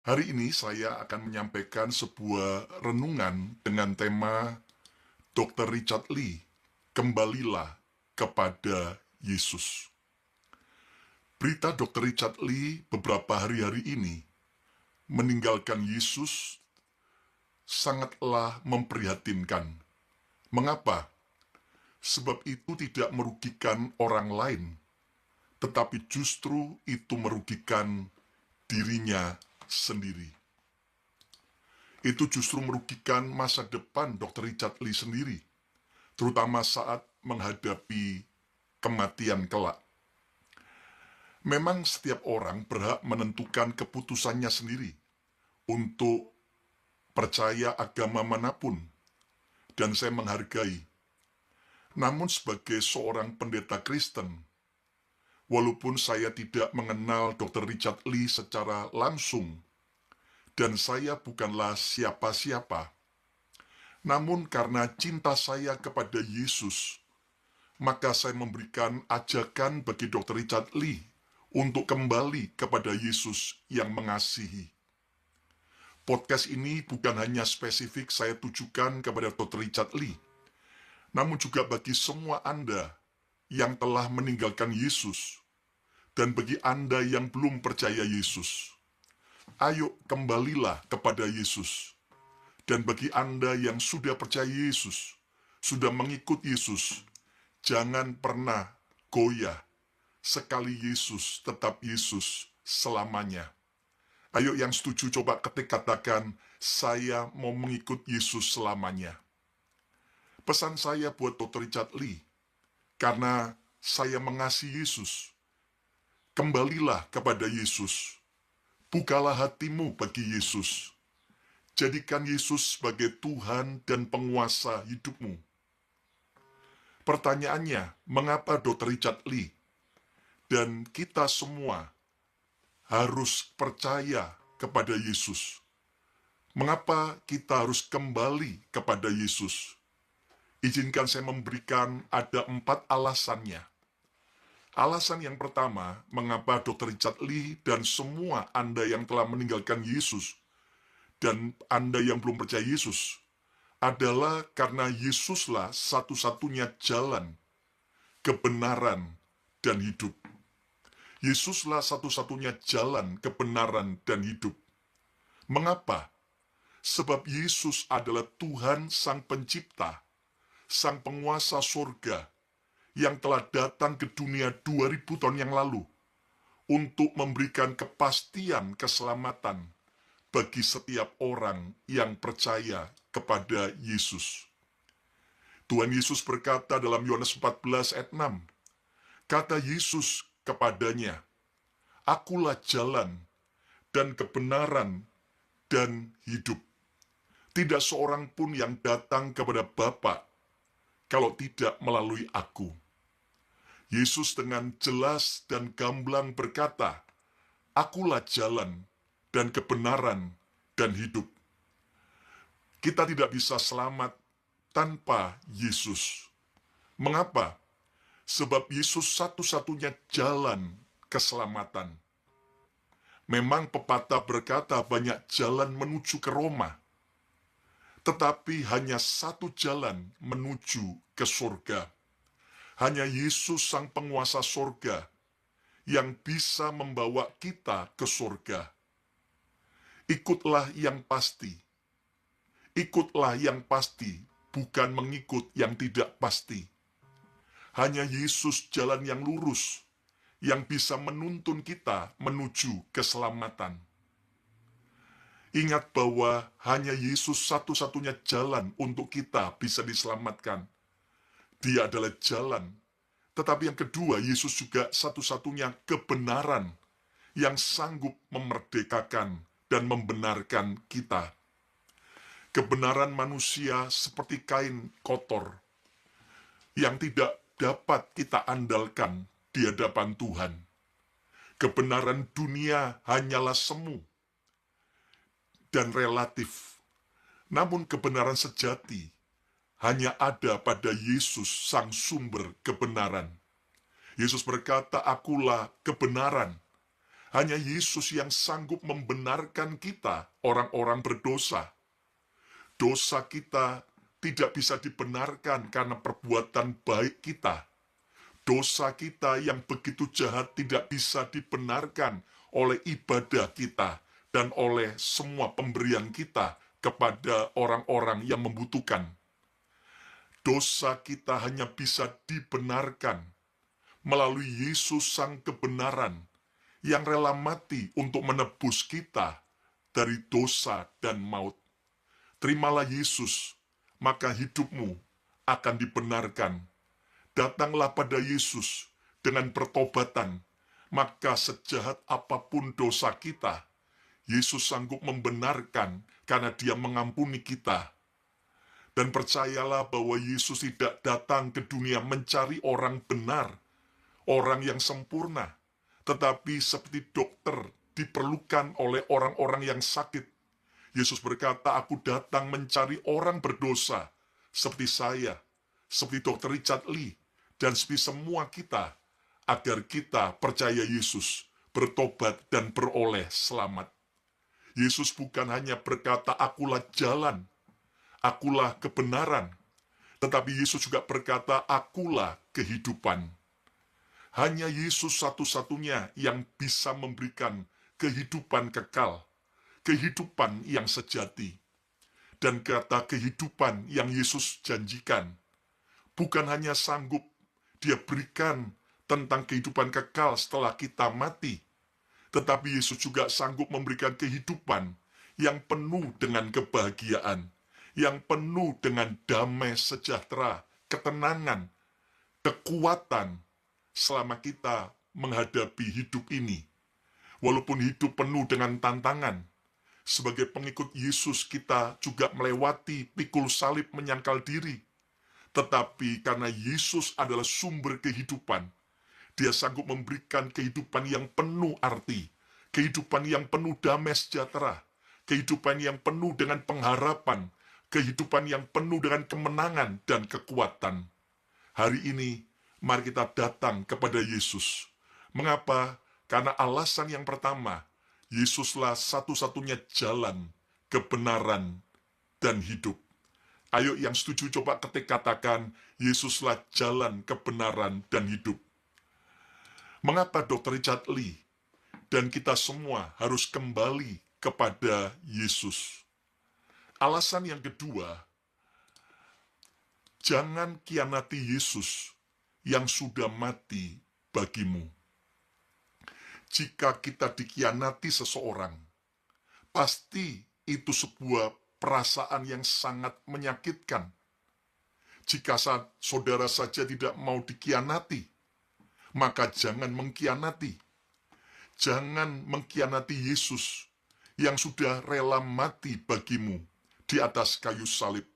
Hari ini saya akan menyampaikan sebuah renungan dengan tema Dr. Richard Lee, Kembalilah kepada Yesus. Berita Dr. Richard Lee beberapa hari-hari ini meninggalkan Yesus sangatlah memprihatinkan. Mengapa? Sebab itu tidak merugikan orang lain, tetapi justru itu merugikan dirinya sendiri. Itu justru merugikan masa depan Dr. Richard Lee sendiri, terutama saat menghadapi kematian kelak. Memang setiap orang berhak menentukan keputusannya sendiri untuk percaya agama manapun, dan saya menghargai. Namun sebagai seorang pendeta Kristen, walaupun saya tidak mengenal Dr. Richard Lee secara langsung, dan saya bukanlah siapa-siapa, namun karena cinta saya kepada Yesus, maka saya memberikan ajakan bagi Dr. Richard Lee untuk kembali kepada Yesus yang mengasihi. Podcast ini bukan hanya spesifik saya tujukan kepada Dr. Richard Lee, namun juga bagi semua Anda yang telah meninggalkan Yesus, dan bagi Anda yang belum percaya Yesus. Ayo kembalilah kepada Yesus. Dan bagi Anda yang sudah percaya Yesus, sudah mengikut Yesus, jangan pernah goyah. Sekali Yesus, tetap Yesus selamanya. Ayo yang setuju coba ketik katakan, saya mau mengikut Yesus selamanya. Pesan saya buat Dr. Richard Lee, karena saya mengasihi Yesus. Kembalilah kepada Yesus. Bukalah hatimu bagi Yesus. Jadikan Yesus sebagai Tuhan dan penguasa hidupmu. Pertanyaannya, mengapa Dr. Richard Lee dan kita semua harus percaya kepada Yesus? Mengapa kita harus kembali kepada Yesus? Izinkan saya memberikan ada 4 alasannya. Alasan yang pertama, mengapa Dr. Richard Lee dan semua Anda yang telah meninggalkan Yesus dan Anda yang belum percaya Yesus, adalah karena Yesuslah satu-satunya jalan, kebenaran, dan hidup. Yesuslah satu-satunya jalan, kebenaran, dan hidup. Mengapa? Sebab Yesus adalah Tuhan Sang Pencipta, Sang Penguasa surga, yang telah datang ke dunia 2000 tahun yang lalu, untuk memberikan kepastian keselamatan bagi setiap orang yang percaya kepada Yesus. Tuhan Yesus berkata dalam Yohanes 14 ayat 6, kata Yesus kepadanya, Akulah jalan dan kebenaran dan hidup. Tidak seorang pun yang datang kepada Bapa kalau tidak melalui aku. Yesus dengan jelas dan gamblang berkata, Akulah jalan dan kebenaran dan hidup. Kita tidak bisa selamat tanpa Yesus. Mengapa? Sebab Yesus satu-satunya jalan keselamatan. Memang pepatah berkata banyak jalan menuju ke Roma, tetapi hanya satu jalan menuju ke surga. Hanya Yesus Sang Penguasa surga yang bisa membawa kita ke surga. Ikutlah yang pasti. Ikutlah yang pasti, bukan mengikut yang tidak pasti. Hanya Yesus jalan yang lurus, yang bisa menuntun kita menuju keselamatan. Ingat bahwa hanya Yesus satu-satunya jalan untuk kita bisa diselamatkan. Dia adalah jalan. Tetapi yang kedua, Yesus juga satu-satunya kebenaran yang sanggup memerdekakan dan membenarkan kita. Kebenaran manusia seperti kain kotor yang tidak dapat kita andalkan di hadapan Tuhan. Kebenaran dunia hanyalah semu dan relatif. Namun kebenaran sejati hanya ada pada Yesus Sang Sumber kebenaran. Yesus berkata, Akulah kebenaran. Hanya Yesus yang sanggup membenarkan kita, orang-orang berdosa. Dosa kita tidak bisa dibenarkan karena perbuatan baik kita. Dosa kita yang begitu jahat tidak bisa dibenarkan oleh ibadah kita dan oleh semua pemberian kita kepada orang-orang yang membutuhkan. Dosa kita hanya bisa dibenarkan melalui Yesus Sang Kebenaran yang rela mati untuk menebus kita dari dosa dan maut. Terimalah Yesus, maka hidupmu akan dibenarkan. Datanglah pada Yesus dengan pertobatan, maka sejahat apapun dosa kita, Yesus sanggup membenarkan karena Dia mengampuni kita. Dan percayalah bahwa Yesus tidak datang ke dunia mencari orang benar, orang yang sempurna, tetapi seperti dokter diperlukan oleh orang-orang yang sakit. Yesus berkata, "Aku datang mencari orang berdosa, seperti saya, seperti Dr. Richard Lee, dan seperti semua kita, agar kita percaya Yesus, bertobat dan beroleh selamat." Yesus bukan hanya berkata, "Akulah jalan, akulah kebenaran," tetapi Yesus juga berkata, "Akulah kehidupan." Hanya Yesus satu-satunya yang bisa memberikan kehidupan kekal, kehidupan yang sejati. Dan kata kehidupan yang Yesus janjikan, bukan hanya sanggup Dia berikan tentang kehidupan kekal setelah kita mati, tetapi Yesus juga sanggup memberikan kehidupan yang penuh dengan kebahagiaan, yang penuh dengan damai sejahtera, ketenangan, kekuatan selama kita menghadapi hidup ini. Walaupun hidup penuh dengan tantangan, sebagai pengikut Yesus kita juga melewati pikul salib menyangkal diri. Tetapi karena Yesus adalah sumber kehidupan, Dia sanggup memberikan kehidupan yang penuh arti, kehidupan yang penuh damai sejahtera, kehidupan yang penuh dengan pengharapan, kehidupan yang penuh dengan kemenangan dan kekuatan. Hari ini, mari kita datang kepada Yesus. Mengapa? Karena alasan yang pertama, Yesuslah satu-satunya jalan, kebenaran, dan hidup. Ayo yang setuju coba ketik katakan, Yesuslah jalan, kebenaran, dan hidup. Mengapa Dr. Richard Lee dan kita semua harus kembali kepada Yesus? Alasan yang kedua, jangan kianati Yesus yang sudah mati bagimu. Jika kita dikhianati seseorang, pasti itu sebuah perasaan yang sangat menyakitkan. Jika saudara saja tidak mau dikhianati, maka jangan mengkhianati. Jangan mengkhianati Yesus yang sudah rela mati bagimu di atas kayu salib.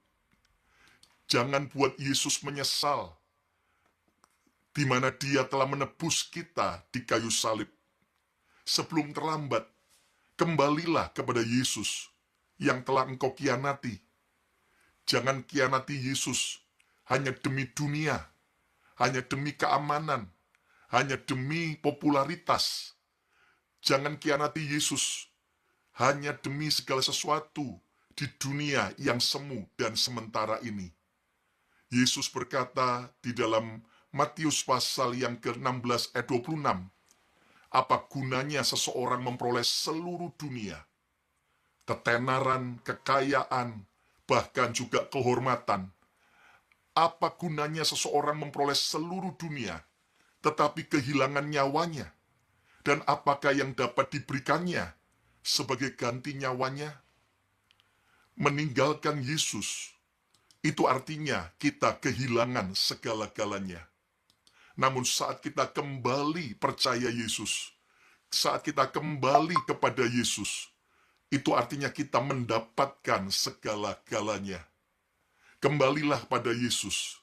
Jangan buat Yesus menyesal di mana Dia telah menebus kita di kayu salib. Sebelum terlambat, kembalilah kepada Yesus yang telah engkau khianati. Jangan khianati Yesus hanya demi dunia, hanya demi keamanan, hanya demi popularitas. Jangan khianati Yesus hanya demi segala sesuatu di dunia yang semu dan sementara ini. Yesus berkata di dalam Matius pasal yang ke-16 ayat 26, "Apa gunanya seseorang memperoleh seluruh dunia, ketenaran, kekayaan, bahkan juga kehormatan? Apa gunanya seseorang memperoleh seluruh dunia, tetapi kehilangan nyawanya? Dan apakah yang dapat diberikannya sebagai ganti nyawanya?" Meninggalkan Yesus, itu artinya kita kehilangan segala-galanya. Namun saat kita kembali percaya Yesus, saat kita kembali kepada Yesus, itu artinya kita mendapatkan segala-galanya. Kembalilah pada Yesus,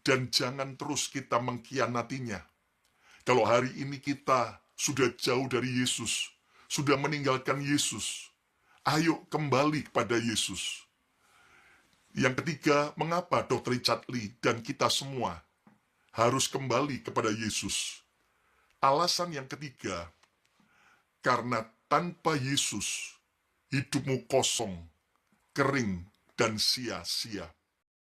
dan jangan terus kita mengkhianatinya. Kalau hari ini kita sudah jauh dari Yesus, sudah meninggalkan Yesus, ayo kembali kepada Yesus. Yang ketiga, mengapa Dr. Richard Lee dan kita semua harus kembali kepada Yesus? Alasan yang ketiga, Karena tanpa Yesus, hidupmu kosong, kering, dan sia-sia.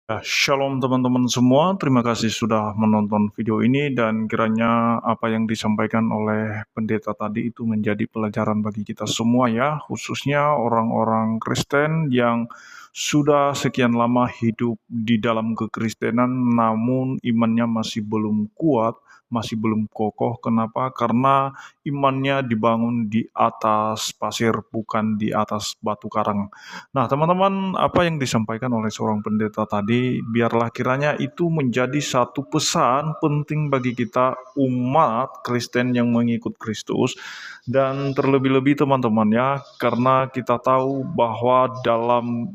Ya, Shalom teman-teman semua, terima kasih sudah menonton video ini dan kiranya apa yang disampaikan oleh pendeta tadi itu menjadi pelajaran bagi kita semua ya, khususnya orang-orang Kristen yang sudah sekian lama hidup di dalam kekristenan namun imannya masih belum kuat, masih belum kokoh. Kenapa? Karena imannya dibangun di atas pasir bukan di atas batu karang. Nah, teman-teman, apa yang disampaikan oleh seorang pendeta tadi, biarlah kiranya itu menjadi satu pesan penting bagi kita umat Kristen yang mengikut Kristus, dan terlebih-lebih teman-teman ya, karena kita tahu bahwa dalam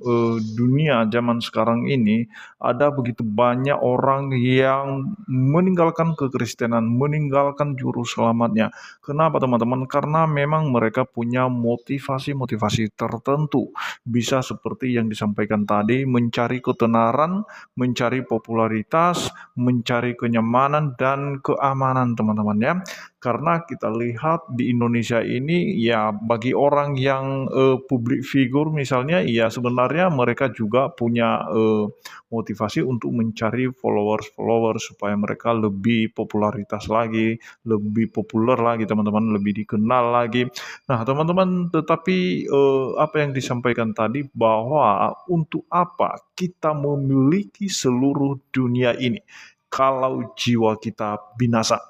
dunia zaman sekarang ini ada begitu banyak orang yang meninggalkan kekristenan, meninggalkan juru selamatnya. Kenapa teman-teman? Karena memang mereka punya motivasi-motivasi tertentu. Bisa seperti yang disampaikan tadi, mencari ketenaran, mencari popularitas, mencari kenyamanan dan keamanan teman-teman ya. Karena kita lihat di Indonesia ini ya bagi orang yang publik figur misalnya, ya sebenarnya mereka juga punya motivasi untuk mencari followers-followers supaya mereka lebih popularitas lagi, lebih populer lagi teman-teman, lebih dikenal lagi. Nah, teman-teman, tetapi apa yang disampaikan tadi bahwa untuk apa kita memiliki seluruh dunia ini kalau jiwa kita binasa?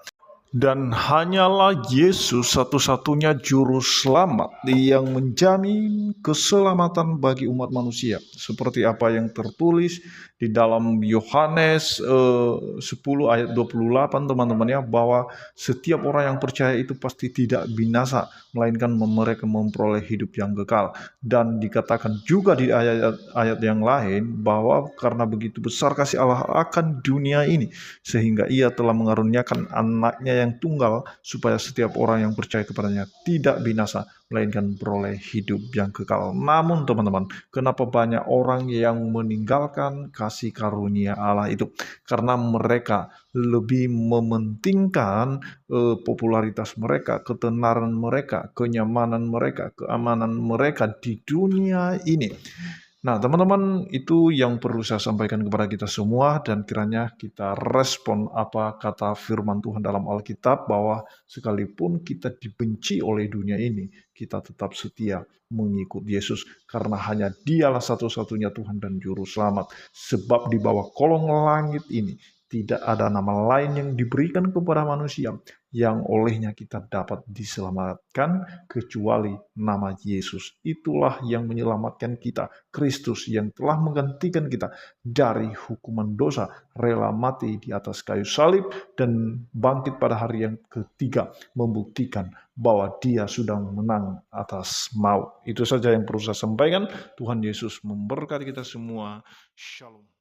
Dan hanyalah Yesus satu-satunya juru selamat yang menjamin keselamatan bagi umat manusia. Seperti apa yang tertulis di dalam Yohanes 10 ayat 28 teman-teman ya, bahwa setiap orang yang percaya itu pasti tidak binasa, melainkan mereka memperoleh hidup yang kekal. Dan dikatakan juga di ayat-ayat yang lain bahwa karena begitu besar kasih Allah akan dunia ini, sehingga ia telah mengaruniakan anaknya yang tunggal, supaya setiap orang yang percaya kepadanya tidak binasa, melainkan beroleh hidup yang kekal. Namun teman-teman, kenapa banyak orang yang meninggalkan kasih karunia Allah itu? Karena mereka lebih mementingkan popularitas mereka, ketenaran mereka, kenyamanan mereka, keamanan mereka di dunia ini. Nah, teman-teman, itu yang perlu saya sampaikan kepada kita semua, dan kiranya kita respon apa kata firman Tuhan dalam Alkitab, bahwa sekalipun kita dibenci oleh dunia ini, kita tetap setia mengikut Yesus, karena hanya Dialah satu-satunya Tuhan dan Juru Selamat. Sebab di bawah kolong langit ini tidak ada nama lain yang diberikan kepada manusia yang olehnya kita dapat diselamatkan kecuali nama Yesus. Itulah yang menyelamatkan kita. Kristus yang telah menggantikan kita dari hukuman dosa, rela mati di atas kayu salib dan bangkit pada hari yang ketiga, membuktikan bahwa Dia sudah menang atas maut. Itu saja yang perlu saya sampaikan. Tuhan Yesus memberkati kita semua. Shalom.